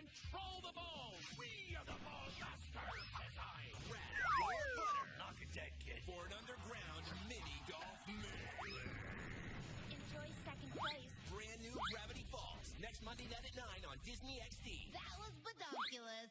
control the ball. We are the ball masters, says I. Grab your putter. Knock it dead, kid. For an underground mini golf melee. Enjoy second place. Brand new Gravity Falls. Next Monday night at 9 on Disney XD. That was bedonkulous.